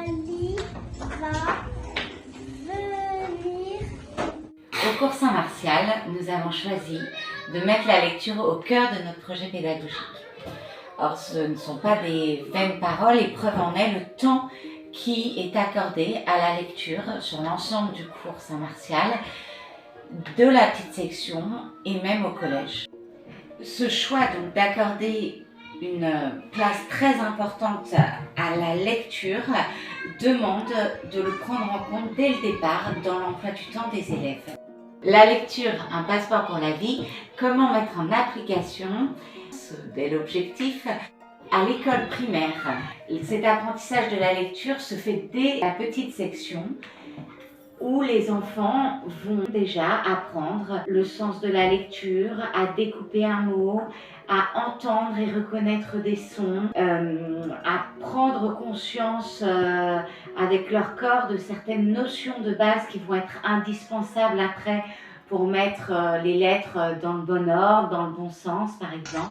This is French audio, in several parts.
Ali va venir. Au cours Saint-Martial, nous avons choisi de mettre la lecture au cœur de notre projet pédagogique. Or, ce ne sont pas des vaines paroles et preuve en est le temps qui est accordé à la lecture sur l'ensemble du cours Saint-Martial, de la petite section et même au collège. Ce choix donc d'accorder une place très importante à la lecture demande de le prendre en compte dès le départ dans l'emploi du temps des élèves. La lecture, un passeport pour la vie, comment mettre en application ce bel objectif à l'école primaire. Cet apprentissage de la lecture se fait dès la petite section où les enfants vont déjà apprendre le sens de la lecture, à découper un mot, à entendre et reconnaître des sons, à prendre conscience avec leur corps de certaines notions de base qui vont être indispensables après pour mettre les lettres dans le bon ordre, dans le bon sens par exemple.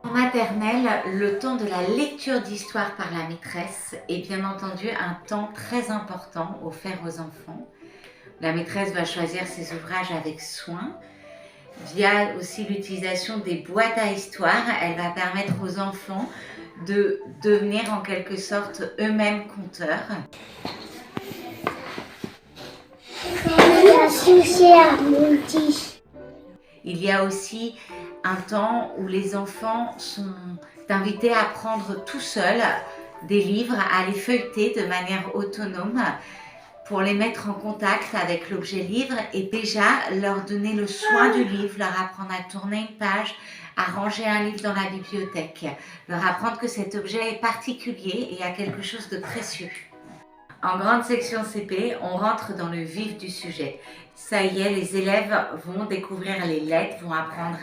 En maternelle, le temps de la lecture d'histoire par la maîtresse est bien entendu un temps très important offert aux enfants. La maîtresse va choisir ses ouvrages avec soin. Via aussi l'utilisation des boîtes à histoire, elle va permettre aux enfants de devenir en quelque sorte eux-mêmes conteurs. Il y a aussi un temps où les enfants sont invités à prendre tout seuls des livres, à les feuilleter de manière autonome pour les mettre en contact avec l'objet livre et déjà leur donner le soin du livre, leur apprendre à tourner une page, à ranger un livre dans la bibliothèque, leur apprendre que cet objet est particulier et a quelque chose de précieux. En grande section CP, on rentre dans le vif du sujet. Ça y est, les élèves vont découvrir les lettres, vont apprendre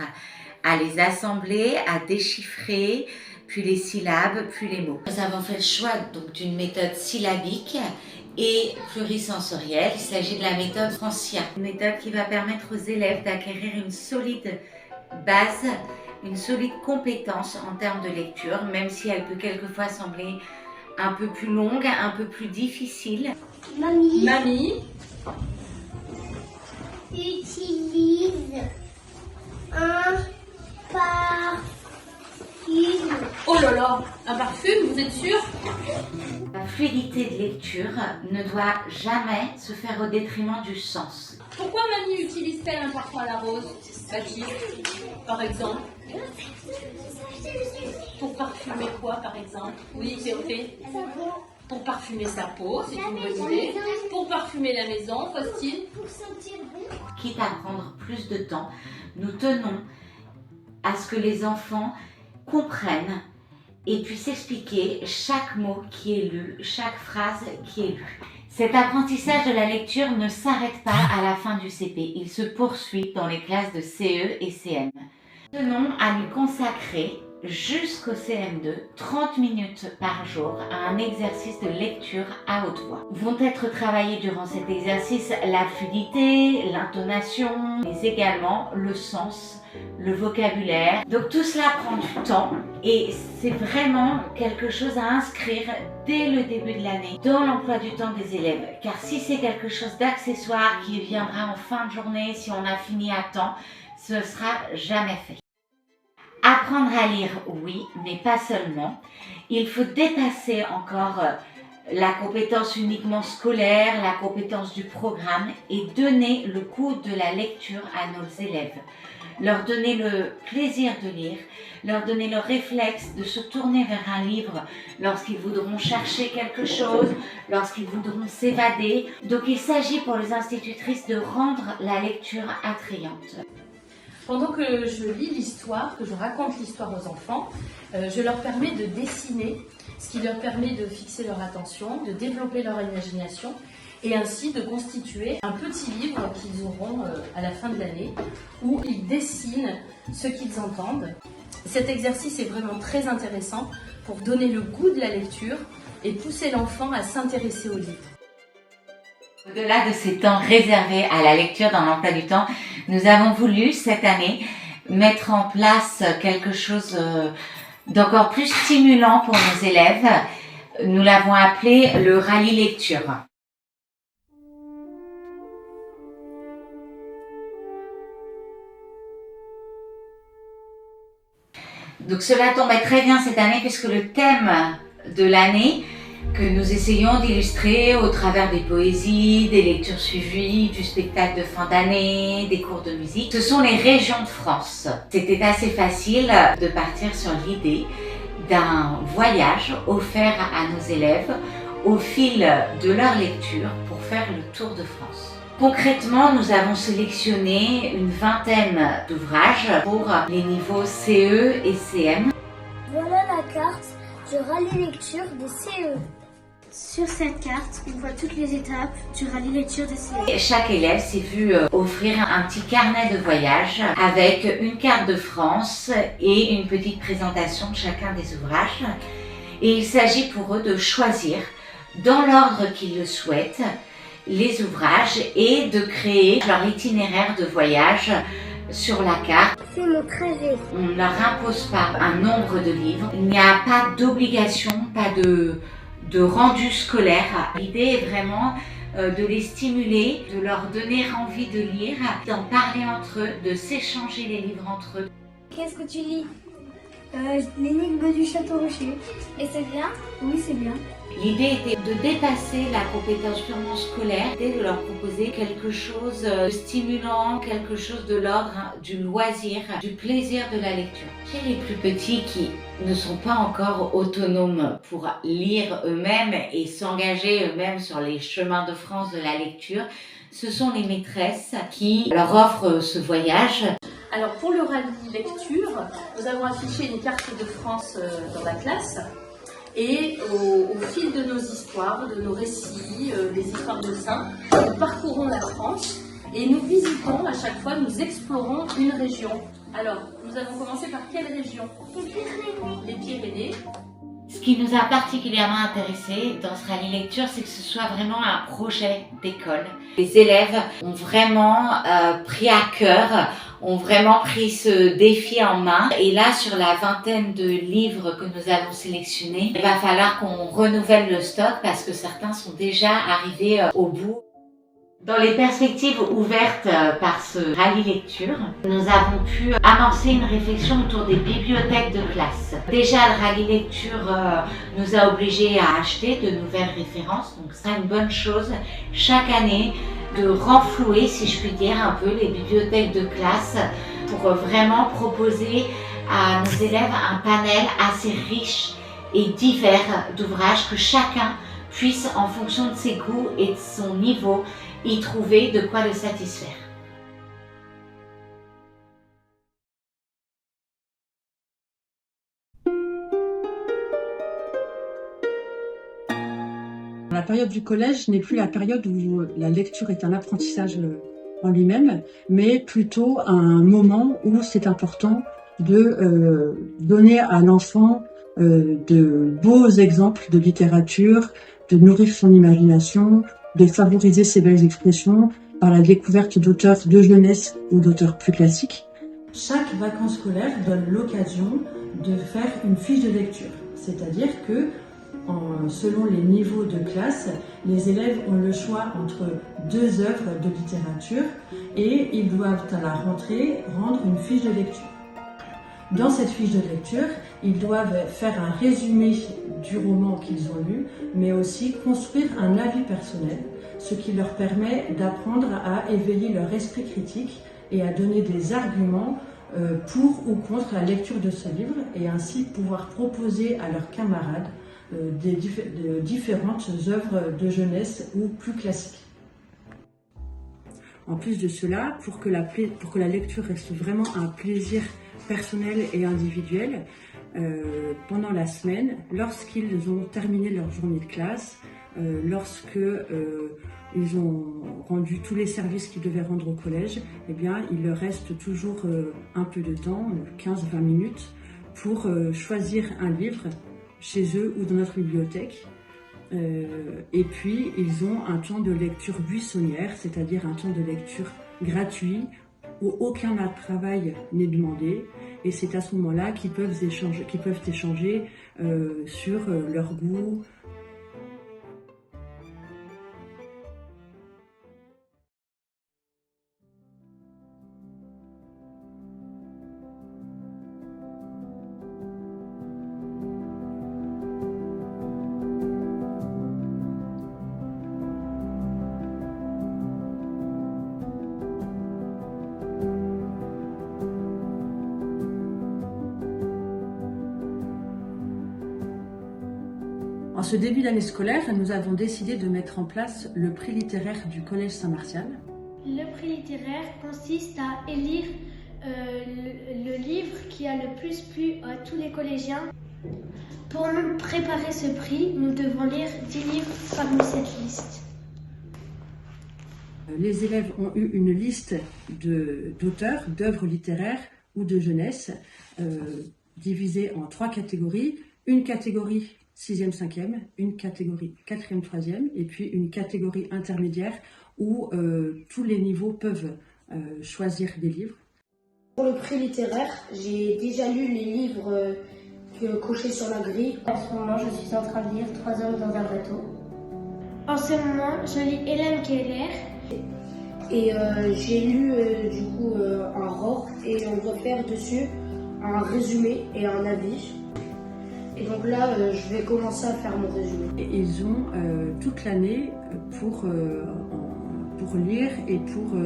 à les assembler, à déchiffrer, puis les syllabes, puis les mots. Nous avons fait le choix donc d'une méthode syllabique et plurisensorielle. Il s'agit de la méthode Francia, une méthode qui va permettre aux élèves d'acquérir une solide base, une solide compétence en termes de lecture, même si elle peut quelquefois sembler un peu plus longue, un peu plus difficile. Mamie utilise un parfum. Oh là là, un parfum, vous êtes sûr? La fluidité de lecture ne doit jamais se faire au détriment du sens. Pourquoi mamie utilise-t-elle un parfum à la rose, Baptiste, par exemple? Pour parfumer quoi, par exemple? Oui, Théophée. Pour parfumer sa peau, c'est une bonne idée. Pour parfumer la maison, Faustine. Pour sentir bon. Quitte à prendre plus de temps, nous tenons à ce que les enfants comprennent et puissent expliquer chaque mot qui est lu, chaque phrase qui est lue. Cet apprentissage de la lecture ne s'arrête pas à la fin du CP, il se poursuit dans les classes de CE et CM. Nous tenons à lui consacrer jusqu'au CM2 30 minutes par jour à un exercice de lecture à haute voix. Vont être travaillés durant cet exercice la fluidité, l'intonation, mais également le sens, le vocabulaire. Donc tout cela prend du temps et c'est vraiment quelque chose à inscrire dès le début de l'année dans l'emploi du temps des élèves. Car si c'est quelque chose d'accessoire qui viendra en fin de journée, si on a fini à temps, ce ne sera jamais fait. Apprendre à lire, oui, mais pas seulement. Il faut dépasser encore la compétence uniquement scolaire, la compétence du programme et donner le goût de la lecture à nos élèves. Leur donner le plaisir de lire, leur donner le réflexe de se tourner vers un livre lorsqu'ils voudront chercher quelque chose, lorsqu'ils voudront s'évader. Donc il s'agit pour les institutrices de rendre la lecture attrayante. Pendant que je lis l'histoire, que je raconte l'histoire aux enfants, je leur permets de dessiner, ce qui leur permet de fixer leur attention, de développer leur imagination et ainsi de constituer un petit livre qu'ils auront à la fin de l'année où ils dessinent ce qu'ils entendent. Cet exercice est vraiment très intéressant pour donner le goût de la lecture et pousser l'enfant à s'intéresser au livre. Au-delà de ces temps réservés à la lecture dans l'emploi du temps, Nous avons voulu cette année mettre en place quelque chose d'encore plus stimulant pour nos élèves. Nous l'avons appelé le rallye lecture. Donc cela tombait très bien cette année puisque le thème de l'année que nous essayons d'illustrer au travers des poésies, des lectures suivies, du spectacle de fin d'année, des cours de musique, ce sont les régions de France. C'était assez facile de partir sur l'idée d'un voyage offert à nos élèves au fil de leur lecture pour faire le tour de France. Concrètement, nous avons sélectionné une vingtaine d'ouvrages pour les niveaux CE et CM. Voilà la carte du rallye lecture des CE. Sur cette carte, on voit toutes les étapes du rallye lecture des CE. Et chaque élève s'est vu offrir un petit carnet de voyage avec une carte de France et une petite présentation de chacun des ouvrages. Et il s'agit pour eux de choisir, dans l'ordre qu'ils le souhaitent, les ouvrages et de créer leur itinéraire de voyage sur la carte. C'est mon trajet. On ne leur impose pas un nombre de livres. Il n'y a pas d'obligation, pas de rendu scolaire. L'idée est vraiment de les stimuler, de leur donner envie de lire, d'en parler entre eux, de s'échanger les livres entre eux. Qu'est-ce que tu lis L'énigme du Château Rocher. Et c'est bien? Oui, c'est bien. L'idée était de dépasser la compétence purement scolaire et de leur proposer quelque chose de stimulant, quelque chose de l'ordre du loisir, du plaisir de la lecture. Chez les plus petits qui ne sont pas encore autonomes pour lire eux-mêmes et s'engager eux-mêmes sur les chemins de France de la lecture, ce sont les maîtresses qui leur offrent ce voyage. Alors pour le rallye lecture, nous avons affiché une carte de France dans la classe. Et au fil de nos histoires, de nos récits, des histoires de saints, nous parcourons la France et nous visitons à chaque fois, nous explorons une région. Alors, nous avons commencé par quelle région? Les Pyrénées. Les Pyrénées. Ce qui nous a particulièrement intéressés dans ce rallye lecture, c'est que ce soit vraiment un projet d'école. Les élèves ont vraiment pris à cœur, ont vraiment pris ce défi en main. Et là, sur la vingtaine de livres que nous avons sélectionnés, il va falloir qu'on renouvelle le stock parce que certains sont déjà arrivés au bout. Dans les perspectives ouvertes par ce rallye lecture, nous avons pu amorcer une réflexion autour des bibliothèques de classe. Déjà, le rallye lecture nous a obligés à acheter de nouvelles références, donc c'est une bonne chose chaque année de renflouer, si je puis dire, un peu les bibliothèques de classe pour vraiment proposer à nos élèves un panel assez riche et divers d'ouvrages que chacun puisse, en fonction de ses goûts et de son niveau, y trouver de quoi le satisfaire. La période du collège n'est plus la période où la lecture est un apprentissage en lui-même, mais plutôt un moment où c'est important de donner à l'enfant de beaux exemples de littérature, de nourrir son imagination, de favoriser ses belles expressions par la découverte d'auteurs de jeunesse ou d'auteurs plus classiques. Chaque vacances scolaires donne l'occasion de faire une fiche de lecture, c'est-à-dire que selon les niveaux de classe, les élèves ont le choix entre 2 œuvres de littérature et ils doivent à la rentrée rendre une fiche de lecture. Dans cette fiche de lecture, ils doivent faire un résumé du roman qu'ils ont lu, mais aussi construire un avis personnel, ce qui leur permet d'apprendre à éveiller leur esprit critique et à donner des arguments pour ou contre la lecture de ce livre et ainsi pouvoir proposer à leurs camarades de différentes œuvres de jeunesse ou plus classiques. En plus de cela, pour que la lecture reste vraiment un plaisir personnel et individuel, pendant la semaine, lorsqu'ils ont terminé leur journée de classe, ils ont rendu tous les services qu'ils devaient rendre au collège, eh bien, il leur reste toujours un peu de temps, 15-20 minutes, pour choisir un livre chez eux ou dans notre bibliothèque. Et puis, ils ont un temps de lecture buissonnière, c'est-à-dire un temps de lecture gratuit où aucun travail n'est demandé. Et c'est à ce moment-là qu'ils peuvent échanger sur leur goût. En ce début d'année scolaire, nous avons décidé de mettre en place le prix littéraire du Collège Saint-Martial. Le prix littéraire consiste à élire le livre qui a le plus plu à tous les collégiens. Pour nous préparer ce prix, nous devons lire 10 livres parmi cette liste. Les élèves ont eu une liste d'auteurs, d'œuvres littéraires ou de jeunesse, divisée en 3 catégories. Une catégorie 6e, 5e, une catégorie 4e, 3e, et puis une catégorie intermédiaire où tous les niveaux peuvent choisir des livres. Pour le prix littéraire, j'ai déjà lu les livres cochés sur la grille. En ce moment, je suis en train de lire 3 hommes dans un bateau. En ce moment, je lis Hélène Keller. Et j'ai lu du coup un ROR et on doit faire dessus un résumé et un avis. Et donc là, je vais commencer à faire mon résumé. Et ils ont toute l'année pour lire et pour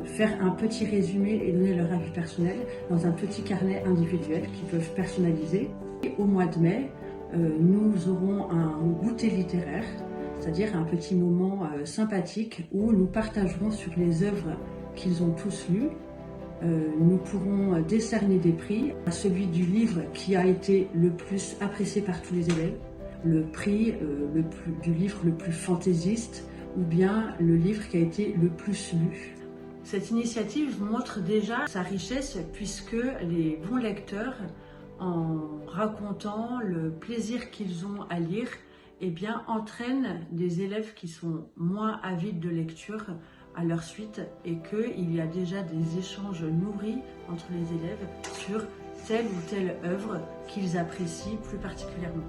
faire un petit résumé et donner leur avis personnel dans un petit carnet individuel qu'ils peuvent personnaliser. Et au mois de mai, nous aurons un goûter littéraire, c'est-à-dire un petit moment sympathique où nous partagerons sur les œuvres qu'ils ont tous lues. Nous pourrons décerner des prix à celui du livre qui a été le plus apprécié par tous les élèves, le prix du livre le plus fantaisiste ou bien le livre qui a été le plus lu. Cette initiative montre déjà sa richesse puisque les bons lecteurs, en racontant le plaisir qu'ils ont à lire, eh bien, entraînent des élèves qui sont moins avides de lecture à leur suite et qu'il y a déjà des échanges nourris entre les élèves sur telle ou telle œuvre qu'ils apprécient plus particulièrement.